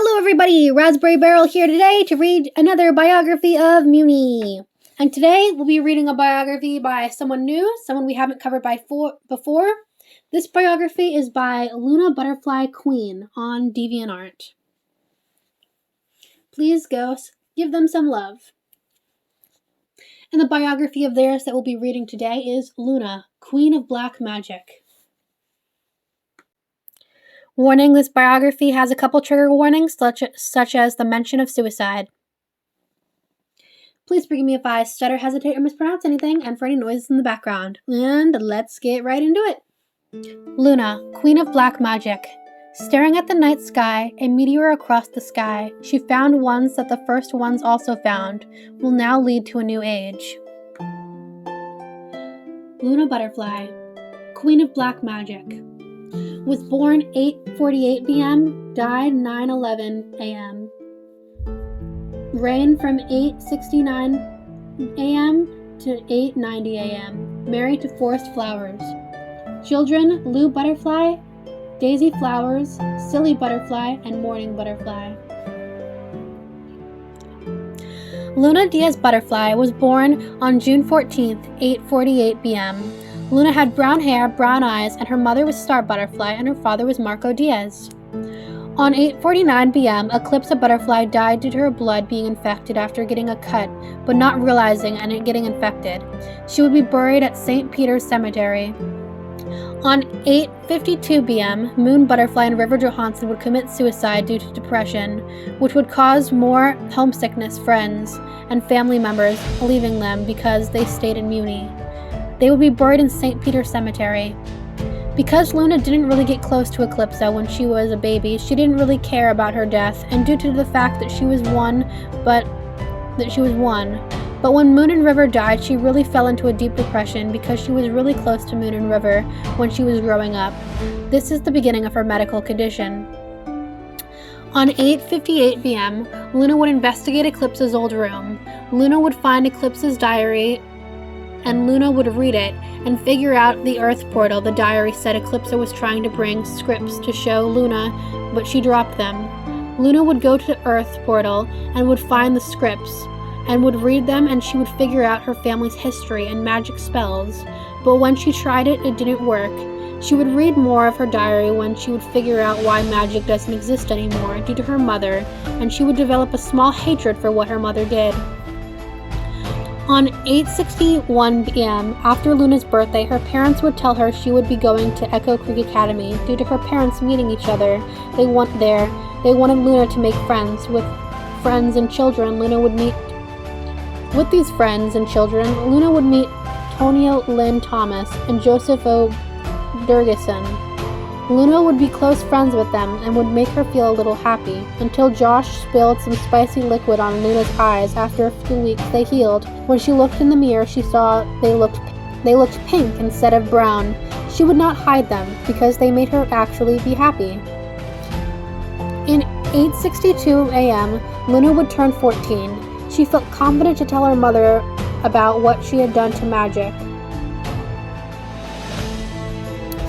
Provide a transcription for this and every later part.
Hello everybody, Raspberry Barrel here today to read another biography of Mewni. And today we'll be reading a biography by someone new, someone we haven't covered before. This biography is by LunaButterflyQueen on DeviantArt. Please go give them some love. And the biography of theirs that we'll be reading today is Luna, Queen of Black Magic. Warning, this biography has a couple trigger warnings, such as the mention of suicide. Please forgive me if I stutter, hesitate, or mispronounce anything, and for any noises in the background. And let's get right into it. Luna, Queen of Black Magic. Staring at the night sky, a meteor across the sky, she found ones that the first ones also found, will now lead to a new age. Luna Butterfly, Queen of Black Magic. Was born 8:48 p.m., died 9:11 a.m. Reigned from 8:69 a.m. to 8:90 a.m. Married to Forest Flowers. Children, Lou Butterfly, Daisy Flowers, Silly Butterfly, and Morning Butterfly. Luna Diaz Butterfly was born on June 14th, 8:48 p.m. Luna had brown hair, brown eyes, and her mother was Star Butterfly and her father was Marco Diaz. On 8:49 p.m., Eclipse Butterfly died due to her blood being infected after getting a cut, but not realizing and it getting infected. She would be buried at St. Peter's Cemetery. On 8:52 p.m., Moon Butterfly and River Johansson would commit suicide due to depression, which would cause more homesickness, friends and family members leaving them because they stayed in Mewni. They would be buried in St. Peter's Cemetery. Because Luna didn't really get close to Eclipsa when she was a baby, she didn't really care about her death, and due to the fact that she was one, but when Moon and River died, she really fell into a deep depression because she was really close to Moon and River when she was growing up. This is the beginning of her medical condition. On 8:58 p.m., Luna would investigate Eclipsa's old room. Luna would find Eclipsa's diary and Luna would read it and figure out the Earth portal. The diary said Eclipsa was trying to bring scripts to show Luna, but she dropped them. Luna would go to the Earth portal and would find the scripts and would read them, and she would figure out her family's history and magic spells. But when she tried it, it didn't work. She would read more of her diary when she would figure out why magic doesn't exist anymore due to her mother, and she would develop a small hatred for what her mother did. On 8:61 p.m., after Luna's birthday, her parents would tell her she would be going to Echo Creek Academy. Due to her parents meeting each other, they wanted Luna to make friends. With friends and children, Luna would meet. With these friends and children, Luna would meet Tonya Lynn Thomas and Joseph O. Durgeson. Luna would be close friends with them and would make her feel a little happy, until Josh spilled some spicy liquid on Luna's eyes. After a few weeks, they healed. When she looked in the mirror, she saw they looked pink instead of brown. She would not hide them because they made her actually be happy. In 8:62 a.m., Luna would turn 14. She felt confident to tell her mother about what she had done to magic.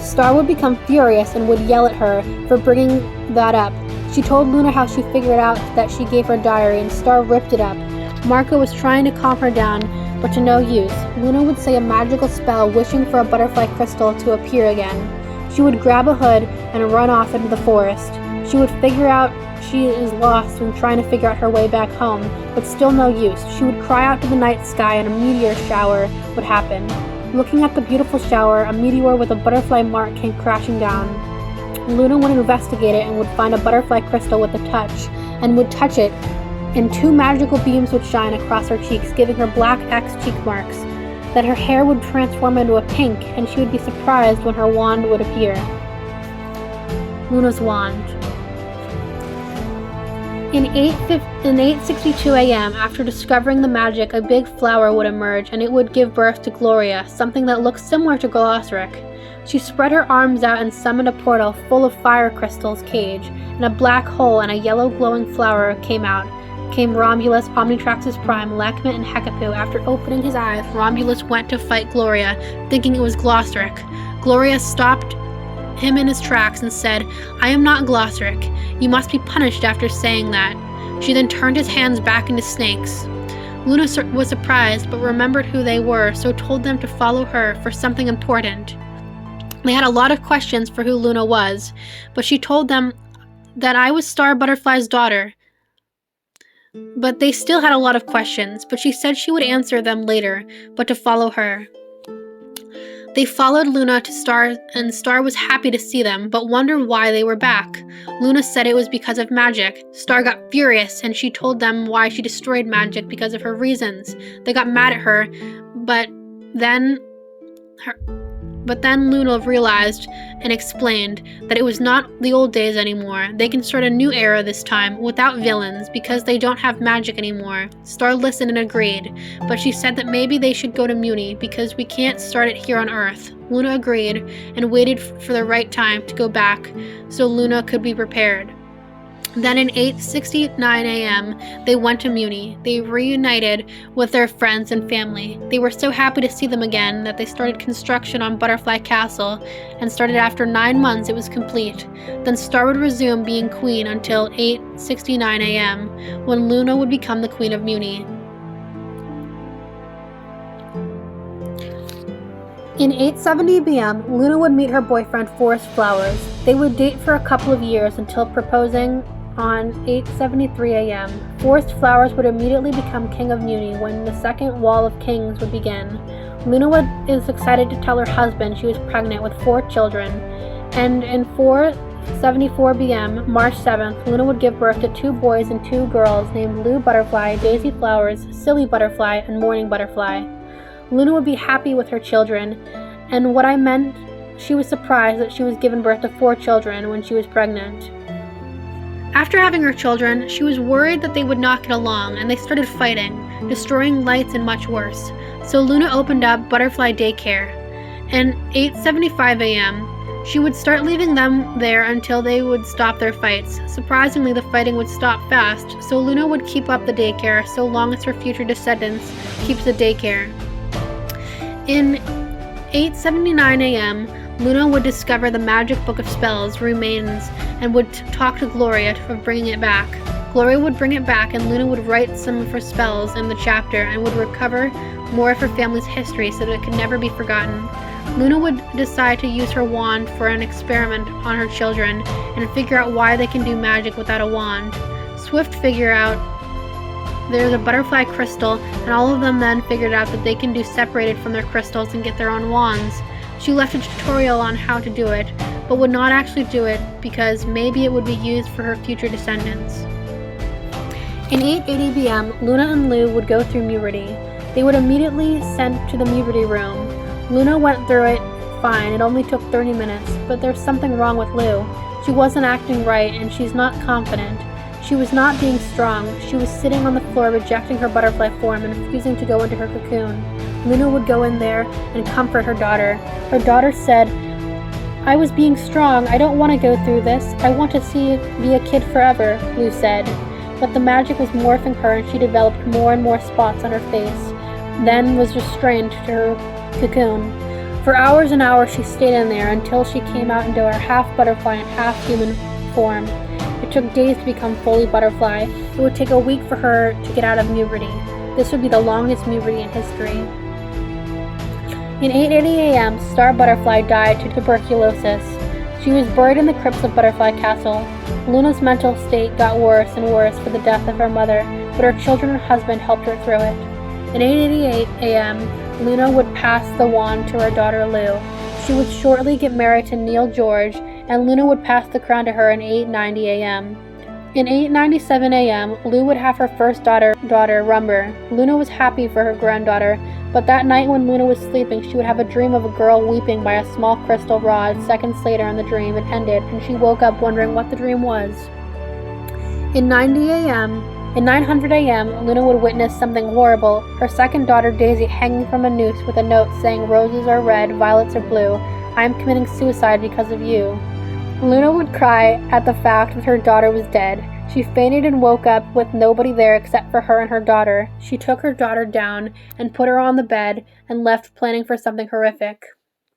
Star would become furious and would yell at her for bringing that up. She told Luna how she figured out that she gave her diary, and Star ripped it up. Marco was trying to calm her down, but to no use. Luna would say a magical spell, wishing for a butterfly crystal to appear again. She would grab a hood and run off into the forest. She would figure out she is lost when trying to figure out her way back home, but still no use. She would cry out to the night sky and a meteor shower would happen. Looking at the beautiful shower, a meteor with a butterfly mark came crashing down. Luna would investigate it and would find a butterfly crystal with a touch, and would touch it, and two magical beams would shine across her cheeks, giving her black X cheek marks. Then her hair would transform into a pink, and she would be surprised when her wand would appear. Luna's wand. In 8:62 a.m., after discovering the magic, a big flower would emerge, and it would give birth to Gloria, something that looks similar to Glosric. She spread her arms out and summoned a portal full of fire crystals cage, and a black hole and a yellow glowing flower came out. Came Romulus, Omnitraxus Prime, Lakmet, and Hekapu. After opening his eyes, Romulus went to fight Gloria, thinking it was Glosric. Gloria stopped him in his tracks and said, "I am not Glosric. You must be punished after saying that." She then turned his hands back into snakes. Luna was surprised, but remembered who they were, so told them to follow her for something important. They had a lot of questions for who Luna was, but she told them that I was Star Butterfly's daughter. But they still had a lot of questions, but she said she would answer them later, but to follow her. They followed Luna to Star, and Star was happy to see them, but wondered why they were back. Luna said it was because of magic. Star got furious, and she told them why she destroyed magic because of her reasons. They got mad at her, but then Luna realized and explained that it was not the old days anymore. They can start a new era this time without villains because they don't have magic anymore. Star listened and agreed, but she said that maybe they should go to Mewni because we can't start it here on Earth. Luna agreed and waited for the right time to go back so Luna could be prepared. Then at 8:69 a.m., they went to Mewni. They reunited with their friends and family. They were so happy to see them again that they started construction on Butterfly Castle, and started after 9 months it was complete. Then Star would resume being queen until 8:69 a.m., when Luna would become the queen of Mewni. In 8:70 p.m., Luna would meet her boyfriend Forest Flowers. They would date for a couple of years until proposing on 8:73 a.m. Forest Flowers would immediately become king of Mewni when the second wall of kings would begin. Luna is excited to tell her husband she was pregnant with 4 children, and in 4:74 p.m., March 7th, Luna would give birth to 2 boys and 2 girls named Lou Butterfly, Daisy Flowers, Silly Butterfly, and Morning Butterfly. Luna would be happy with her children, and what I meant, she was surprised that she was given birth to 4 children when she was pregnant. After having her children, she was worried that they would not get along, and they started fighting, destroying lights and much worse. So Luna opened up Butterfly Daycare. And 8:75 a.m., she would start leaving them there until they would stop their fights. Surprisingly, the fighting would stop fast, so Luna would keep up the daycare so long as her future descendants keeps the daycare. In 8:79 a.m., Luna would discover the magic book of spells remains and would talk to Gloria for bringing it back. Gloria would bring it back, and Luna would write some of her spells in the chapter and would recover more of her family's history so that it could never be forgotten. Luna would decide to use her wand for an experiment on her children and figure out why they can do magic without a wand. Swift figured out there's a butterfly crystal, and all of them then figured out that they can do separated from their crystals and get their own wands. She left a tutorial on how to do it, but would not actually do it because maybe it would be used for her future descendants. In 8:80 p.m., Luna and Lou would go through puberty. They would immediately sent to the puberty room. Luna went through it fine. It only took 30 minutes, but there's something wrong with Lou. She wasn't acting right, and she's not confident. She was not being strong. She was sitting on the floor rejecting her butterfly form and refusing to go into her cocoon. Luna would go in there and comfort her daughter. Her daughter said, "I was being strong. I don't want to go through this. I want to be a kid forever," Lou said. But the magic was morphing her, and she developed more and more spots on her face, then was restrained to her cocoon. For hours and hours she stayed in there until she came out into her half butterfly and half human form. It took days to become fully butterfly. It would take a week for her to get out of puberty. This would be the longest puberty in history. In 8:80 a.m., Star Butterfly died to tuberculosis. She was buried in the crypts of Butterfly Castle. Luna's mental state got worse and worse for the death of her mother, but her children and husband helped her through it. At 8:88 a.m., Luna would pass the wand to her daughter Lou. She would shortly get married to Neil George, and Luna would pass the crown to her in 8:90 a.m. In 8:97 a.m., Lou would have her first daughter Rumber. Luna was happy for her granddaughter, but that night when Luna was sleeping, she would have a dream of a girl weeping by a small crystal rod. Seconds later in the dream, it ended, and she woke up wondering what the dream was. In 900 a.m., Luna would witness something horrible. Her second daughter Daisy hanging from a noose with a note saying, "Roses are red, violets are blue. I am committing suicide because of you." Luna would cry at the fact that her daughter was dead. She fainted and woke up with nobody there except for her and her daughter. She took her daughter down and put her on the bed and left, planning for something horrific.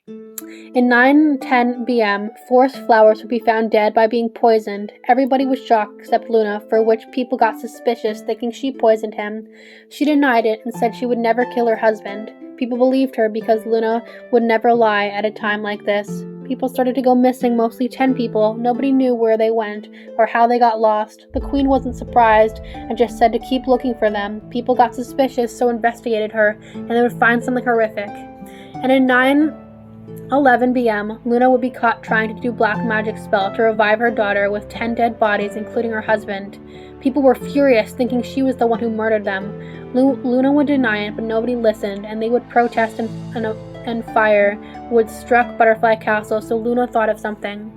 In 9:10 p.m., forest flowers would be found dead by being poisoned. Everybody was shocked except Luna, for which people got suspicious, thinking she poisoned him. She denied it and said she would never kill her husband. People believed her because Luna would never lie at a time like this. People started to go missing, mostly 10 people. Nobody knew where they went or how they got lost. The queen wasn't surprised and just said to keep looking for them. People got suspicious, so investigated her, and they would find something horrific. And in 9:11 p.m., Luna would be caught trying to do black magic spell to revive her daughter with 10 dead bodies, including her husband. People were furious, thinking she was the one who murdered them. Luna would deny it, but nobody listened, and they would protest and fire would struck Butterfly Castle, so Luna thought of something.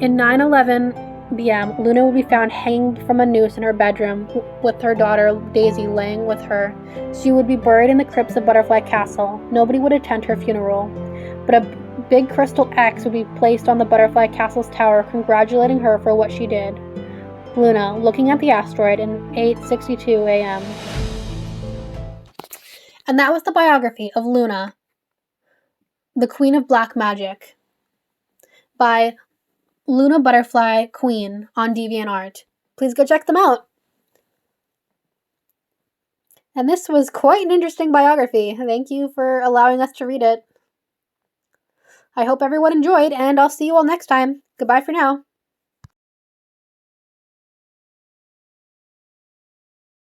In 9:11 p.m., Luna would be found hanging from a noose in her bedroom with her daughter Daisy laying with her. She would be buried in the crypts of Butterfly Castle. Nobody would attend her funeral, but a big crystal X would be placed on the Butterfly Castle's tower, congratulating her for what she did. Luna, looking at the asteroid in 8:62 a.m. And that was the biography of Luna, the Queen of Black Magic, by LunaButterflyQueen on DeviantArt. Please go check them out. And this was quite an interesting biography. Thank you for allowing us to read it. I hope everyone enjoyed, and I'll see you all next time. Goodbye for now.